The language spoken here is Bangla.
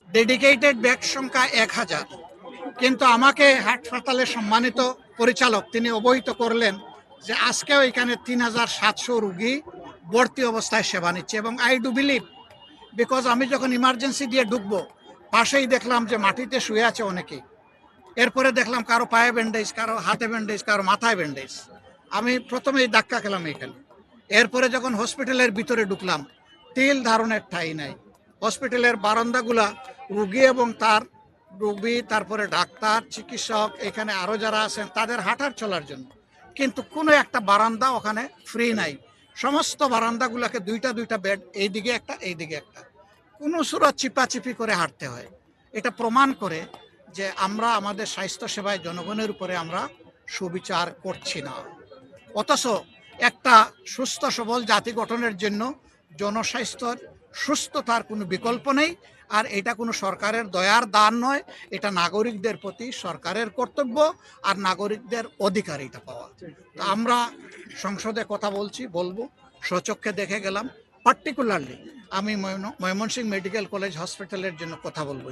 ডেডিকেটেড বেড সংখ্যা 1000, কিন্তু আমাকে হাসপাতালের সম্মানিত পরিচালক তিনি অবহিত করলেন যে আজকেও এখানে 3700 রোগী ভর্তি অবস্থায় সেবা নিচ্ছে। এবং আই ডু বিলিভ, বিকজ আমি যখন ইমার্জেন্সি দিয়ে ঢুকবো পাশেই দেখলাম যে মাটিতে শুয়ে আছে অনেকেই। এরপরে দেখলাম কারো পায়ে ব্যান্ডেজ, কারো হাতে ব্যান্ডেজ, কারো মাথায় ব্যান্ডেজ। আমি প্রথমেই ধাক্কা খেলাম এখানে। এরপরে যখন হসপিটালের ভিতরে ঢুকলাম, তিল ধারণের ঠাঁই নাই। হসপিটালের বারান্দাগুলা রুগী এবং তার রোগী, তারপরে ডাক্তার, চিকিৎসক, এখানে আরও যারা আছেন তাদের হাঁটার চলার জন্য, কিন্তু কোনো একটা বারান্দা ওখানে ফ্রি নাই। সমস্ত বারান্দাগুলোকে দুইটা দুইটা বেড, এইদিকে একটা এইদিকে একটা, কোনো সুরত চিপাচিপি করে হাঁটতে হয়। এটা প্রমাণ করে যে আমরা আমাদের স্বাস্থ্য সেবায় জনগণের উপরে আমরা সুবিচার করছি না। অথচ একটা সুস্থ সবল জাতি গঠনের জন্য জনস্বাস্থ্যর সুস্থতার কোনো বিকল্প নেই। আর এটা কোনো সরকারের দয়ার দান নয়, এটা নাগরিকদের প্রতি সরকারের কর্তব্য আর নাগরিকদের অধিকার এটা পাওয়া। তো আমরা সংসদে কথা বলবো, স্বচক্ষে দেখে গেলাম। পার্টিকুলারলি আমি ময়মনসিংহ মেডিকেল কলেজ হসপিটালের জন্য কথা বলবো।